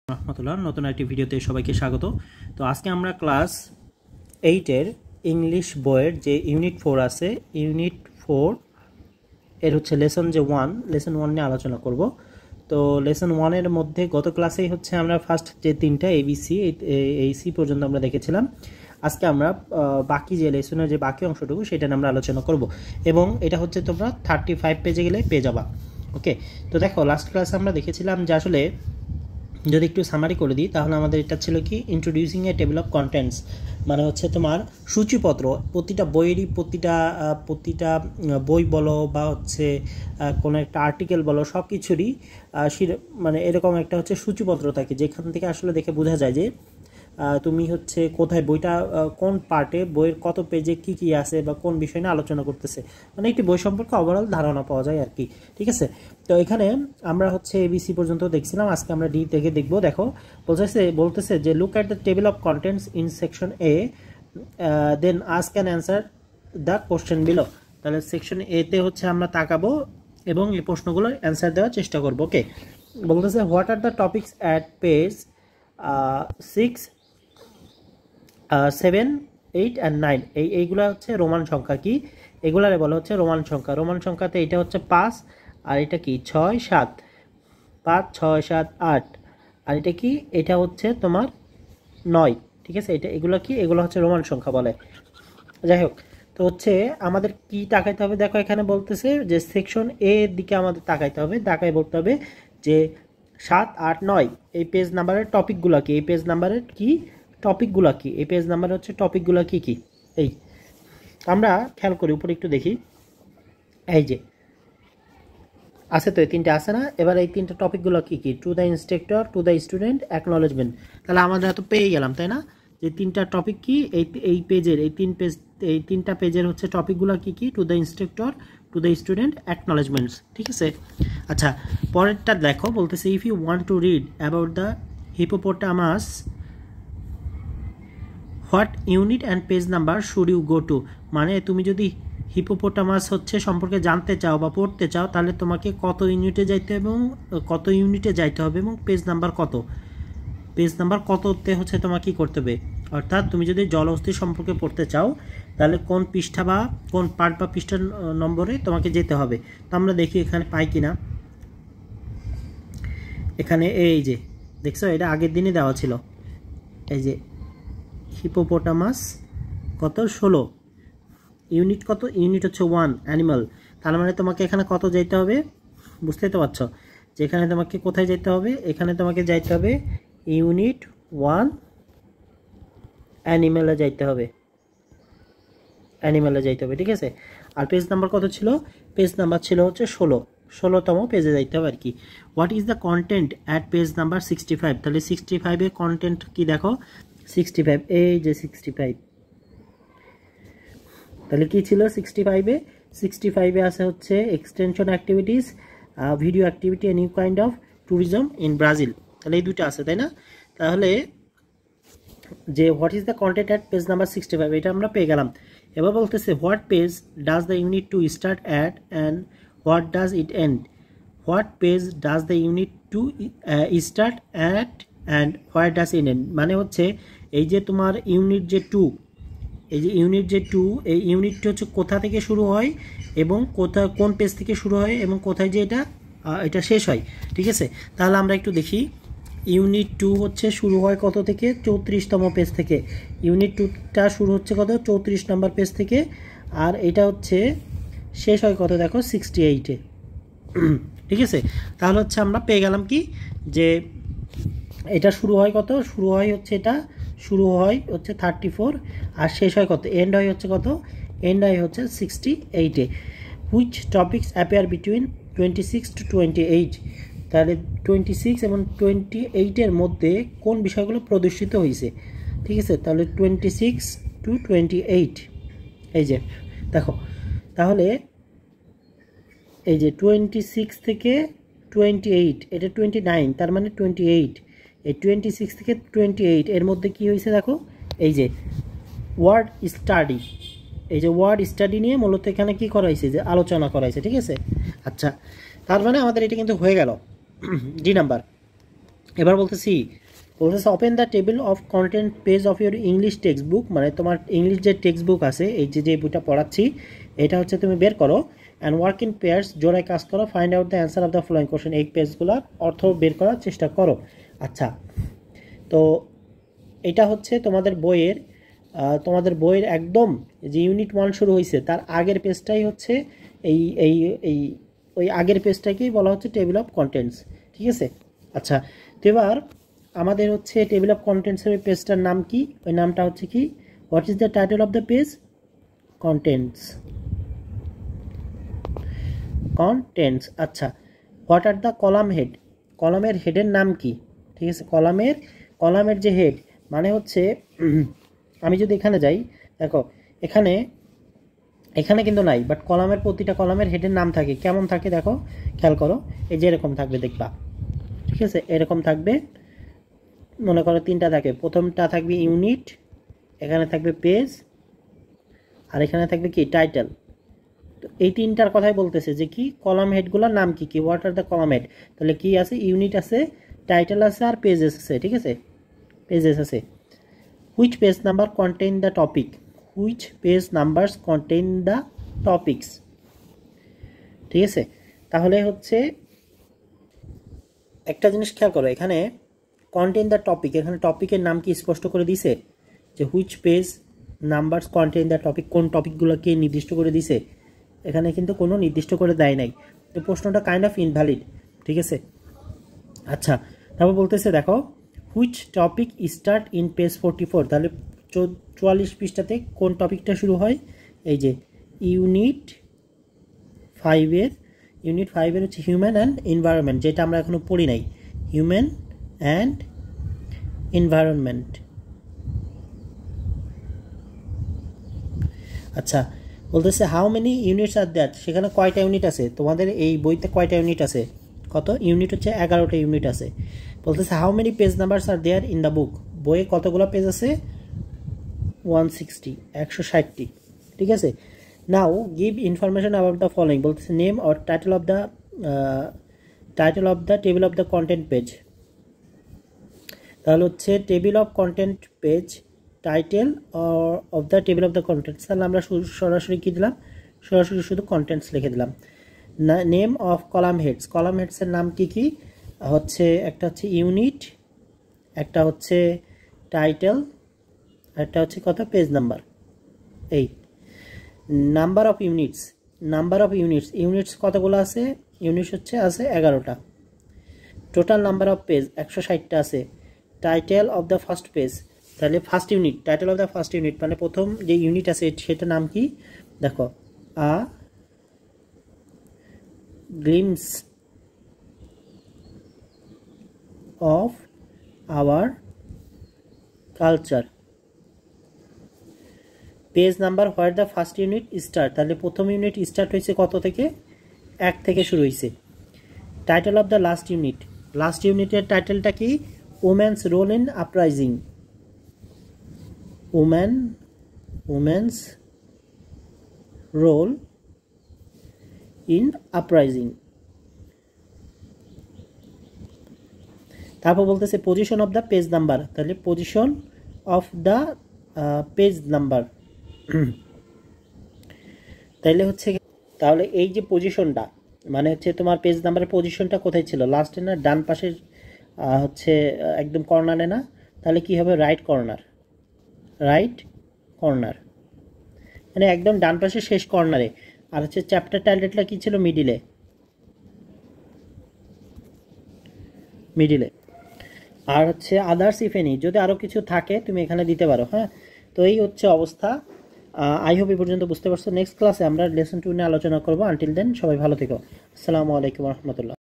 রহমতুল্লাহ নতুন একটি ভিডিওতে সবাইকে স্বাগত। তো আজকে আমরা ক্লাস 8 ইংলিশ বইয়ের যে ইউনিট 4 আছে, ইউনিট 4 এর হচ্ছে লেসন 1 নিয়ে আলোচনা করব। তো লেসন 1 এর মধ্যে গত ক্লাসেই হচ্ছে আমরা ফার্স্ট যে তিনটা এবিসি এই সি পর্যন্ত আমরা দেখেছিলাম। আজকে আমরা বাকি যে লেসনের যে বাকি অংশটুকু সেটা নিয়ে আমরা আলোচনা করব, এবং এটা হচ্ছে তোমরা 35 পেজে গেলে পেয়ে যাবা। ওকে, তো দেখো লাস্ট ক্লাসে আমরা দেখেছিলাম যে আসলে যদি একটু সামারি করে দিই তাহলে আমাদের এটা ছিল কি, introducing A table of contents, মানে হচ্ছে তোমার সূচিপত্র। প্রতিটা বইয়েরই প্রতিটা বই বলো বা হচ্ছে কোনো একটা আর্টিকেল বলো, সব কিছুরই মানে এরকম একটা হচ্ছে সূচিপত্র থাকে, যেখান থেকে আসলে দেখে বোঝা যায় যে তুমি হচ্ছে কোথায় বইটা কোন পার্টে বইয়ের কত পেজে কি কি আছে বা কোন বিষয় নিয়ে আলোচনা করতেছে, মানে একটি বই সম্পর্কে ওভারঅল ধারণা পাওয়া যায় আর কি। ঠিক আছে, তো এখানে আমরা হচ্ছে এবিসি পর্যন্ত দেখছিলাম, আজকে আমরা ডি থেকে দেখবো। দেখো বলতেছে যে look at the table of contents in section A, then ask an answer the question below. তাহলে সেকশন এ তে হচ্ছে আমরা তাকাবো এবং এই প্রশ্নগুলোর অ্যান্সার দেওয়ার চেষ্টা করবো। ওকে, বলতেছে what are the topics at page 6, 7, 8 and 9। এইগুলা হচ্ছে রোমান সংখ্যা। কি এগুলারে বলা হচ্ছে রোমান সংখ্যা। রোমান সংখ্যাতে এটা হচ্ছে 5, আর এটা কি 6, 7, 5, 6, 7, 8, আর এটা কি, এটা হচ্ছে তোমার 9। ঠিক আছে, এগুলো কি, এগুলো হচ্ছে রোমান সংখ্যা বলে। যাই হোক, তো হচ্ছে আমাদের কি তাকাইতে হবে, দেখো এখানে বলতেছে যে সেকশন এ এর দিকে আমাদের তাকাইতে হবে। বলতে হবে যে 7, 8, 9 এই পেজ নাম্বারের টপিকগুলো কি, এই পেজ নাম্বারের কি টপিকগুলো কি, এই পেজ নাম্বার হচ্ছে টপিকগুলো কি কি। এই আমরা খেয়াল করি উপরে একটু দেখি, এই যে আছে তো, এই তিনটে আছে না। এবার এই তিনটা টপিকগুলো কি কি, to the instructor, to the student, acknowledgement. তাহলে আমাদের এত পেয়ে গেলাম, তাই না, যে তিনটা টপিক কি, এই পেজের এই তিনটা পেজের হচ্ছে টপিকগুলো কি কি, to the instructor, to the student, acknowledgements. ঠিক আছে, আচ্ছা পরেরটা দেখো, বলতেছে if you want to read about the hippopotamus, what unit and page number should you go to. মানে তুমি যদি হিপোপোটামাস হচ্ছে সম্পর্কে জানতে চাও বা পড়তে চাও, তাহলে তোমাকে কত ইউনিটে যাইতে হবে এবং পেজ নাম্বার কততে হচ্ছে তোমাকে কি করতে হবে। অর্থাৎ তুমি যদি জলহস্তী সম্পর্কে পড়তে চাও তাহলে কোন পৃষ্ঠা বা কোন পার্ট বা পৃষ্ঠার নম্বরে তোমাকে যেতে হবে। তো আমরা দেখি এখানে পাই কিনা। এখানে এই যে দেখছো, এটা আগের দিনই দেওয়া ছিল। এই যে হিপোপোটামাস কত, 16, ইউনিট কত, ইউনিট হচ্ছে 1, অ্যানিমাল। তার মানে তোমাকে এখানে কত যাইতে হবে, বুঝতেই তো পারছো যে এখানে তোমাকে কোথায় যেতে হবে। এখানে তোমাকে যাইতে হবে ইউনিট 1, অ্যানিমালে যাইতে হবে, ঠিক আছে। আর পেজ নাম্বার কত ছিল, পেজ নাম্বার ছিল হচ্ছে 16তম পেজে যাইতে হবে আর কি। What is the content at page number 65। তাহলে 65 কন্টেন্ট কি, দেখো 65, এই যে 65, তাহলে কি ছিল 65 আছে হচ্ছে extension activities, video activity, new kind of tourism in Brazil. তাহলে এই দুটো আছে, তাই না। তাহলে যে what is the content at page number 65 এটা আমরা পেয়ে গেলাম। এবার বলতেছে what page does the unit to start at and what does it end. What page does the unit to start at and what does it end. মানে হচ্ছে এই যে তোমার ইউনিট যে 2, এই ইউনিটটি হচ্ছে কোথা থেকে শুরু হয় এবং কোন পেজ থেকে শুরু হয় এবং কোথায় যে এটা শেষ হয়। ঠিক আছে, তাহলে আমরা একটু দেখি। ইউনিট 2 হচ্ছে শুরু হয় কত থেকে, 34তম পেজ থেকে। ইউনিট 2টা শুরু হচ্ছে কত, 34 নম্বর পেজ থেকে, আর এটা হচ্ছে শেষ হয় কত, দেখো 68-এ। ঠিক আছে, তাহলে হচ্ছে আমরা পেয়ে গেলাম কি, যে এটা শুরু হয় কত, শুরু হয় হচ্ছে 34, আর শেষ হয় কত, এন্ড হয় হচ্ছে কত, এন্ড হয় হচ্ছে 68-এ। Which topics appear between 26 to 28। তাহলে 26 এবং 28-এর মধ্যে কোন বিষয়গুলো প্রদর্শিত হয়েছে। ঠিক আছে, তাহলে 26 to 28, এই যে দেখো, তাহলে এই যে 26 থেকে 28, এটা 29, তার মানে 28, এই 26 থেকে 28 এর মধ্যে কি হয়েছে দেখো, এই যে ওয়ার্ড স্টাডি, এই যে ওয়ার্ড স্টাডি নিয়ে মূলত এখানে কি করা হয়েছে, যে আলোচনা করা হয়েছে। ঠিক আছে, আচ্ছা তার মানে আমাদের এটা কিন্তু হয়ে গেল ডি নাম্বার। এবার বলতেছি open the table of content page of your English text book, মানে তোমার ইংলিশ যে টেক্সট বুক আছে, এই যে বইটা পড়াচ্ছি এটা হচ্ছে তুমি বের করো। অ্যান্ড ওয়ার্ক ইন পেয়ার্স, জোড়ায় কাজ করো। Find out the answer of the following question, এই পেজগুলোর অর্থ বের করার চেষ্টা করো। আচ্ছা, তো এটা হচ্ছে তোমাদের বইয়ের একদম যে ইউনিট 1 শুরু হয়েছে তার আগের পেজটাই হচ্ছে এই এই এই ওই আগের পেজটাকেই বলা হচ্ছে টেবিল অফ কন্টেন্টস, ঠিক আছে। আচ্ছা, তো এবার আমাদের হচ্ছে টেবিল অফ কন্টেন্টসের ওই পেজটার নাম কি? ওই নামটা হচ্ছে কি, what is the title of the page? Contents. আচ্ছা, what are the column head? কলামের হেডের নাম কি? ঠিক আছে, কলামের যে হেড মানে হচ্ছে আমি যদি এখানে যাই, দেখো এখানে কিন্তু নাই, বাট কলামের প্রতিটা কলামের হেডের নাম থাকে। কেমন থাকে দেখো, খেয়াল করো, এই যে এরকম থাকবে দেখবা, ঠিক আছে, এরকম থাকবে। মনে করো 3টা থাকে, প্রথমটা থাকবে ইউনিট, এখানে থাকবে পেজ, আর এখানে থাকবে কি টাইটেল। তো এই 3টার কথাই বলতেছে যে কি কলাম হেডগুলোর নাম কি কি, what are the column head. তাহলে কি আছে, ইউনিট আছে, টাইটেল আছে, আর পেজেস আছে, ঠিক আছে, পেজেস আছে। Which page number contain the topic? Which page numbers contain the topics, ঠিক আছে। তাহলে হচ্ছে একটা জিনিস খেয়াল করো, এখানে কন্টেইন দ্য টপিক, এখানে টপিকের নাম কি স্পষ্ট করে দিছে যে which page numbers contain the topic, কোন টপিকগুলোকে নির্দিষ্ট করে দিছে? এখানে কিন্তু কোনো নির্দিষ্ট করে দেয় নাই, তো প্রশ্নটা কাইন্ড অফ ইনভ্যালিড, ঠিক আছে। আচ্ছা, তারপর বলতেছে দেখো, which topic start in page 44, তাহলে 44 পৃষ্ঠাতে কোন টপিকটা শুরু হয়? এই যে ইউনিট 5-এর হচ্ছে হিউম্যান অ্যান্ড এনভায়রনমেন্ট, যেটা আমরা এখনো পড়ি নাই, হিউম্যান অ্যান্ড এনভায়রনমেন্ট। আচ্ছা, বলতেছে how many units are that, সেখানে কয়টা ইউনিট আছে? তোমাদের এই বইতে কয়টা ইউনিট আছে? কত ইউনিট? হচ্ছে 11টা ইউনিট আছে। বলতেছে how many page numbers are there in the book, বইয়ে কতগুলো পেজ আছে? 160টি, ঠিক আছে। Now give information about the following, বলতেছে name or title of the table of the content page. তাহলে হচ্ছে table of content page, title of the table of the contents, তাহলে আমরা সরাসরি কী দিলাম? সরাসরি শুধু কন্টেন্টস লিখে দিলাম। নেম অফ কলাম হেডসের নাম কি কি? হচ্ছে একটা হচ্ছে ইউনিট, একটা হচ্ছে টাইটেল, একটা হচ্ছে কত পেজ নাম্বার। এই নাম্বার অফ ইউনিটস কতগুলো আছে? ইউনিটস হচ্ছে আছে 11টা। টোটাল নাম্বার অফ পেজ 160টা আছে। Title of the first page, তাহলে first unit, title of the first unit মানে প্রথম যে ইউনিট আছে সেটার নাম কি? দেখো, a glimpse of our culture. Page number where the first unit start, তাহলে প্রথম ইউনিট স্টার্ট হয়েছে কত থেকে? 1 থেকে শুরু হয়েছে। টাইটেল অফ দ্য লাস্ট ইউনিটের টাইটেলটা কি? Women's role in uprising, women's role in uprising. তারপর বলতেছে position of the page number, তাহলে position of the page number, তাহলে এই যে পজিশনটা মানে হচ্ছে তোমার পেজ নাম্বারের পজিশনটা কোথায় ছিল? লাস্টে না, ডান পাশের হচ্ছে একদম কর্নারে না? তাহলে কি হবে? রাইট কর্নার, মানে একদম ডান পাশের শেষ কর্নারে। আর হচ্ছে চ্যাপ্টার টাইটেলটা কি ছিল? মিডিলে। আর হচ্ছে আদার্স ইফ এনি, যদি আরও কিছু থাকে তুমি এখানে দিতে পারো। হ্যাঁ, তো এই হচ্ছে অবস্থা। আই হোপ এই পর্যন্ত বুঝতে পারছো। নেক্সট ক্লাসে আমরা লেসন 2 নিয়ে আলোচনা করবো। আনটিল দেন সবাই ভালো থেকো। আসসালামু আলাইকুম রহমতুল্লাহ।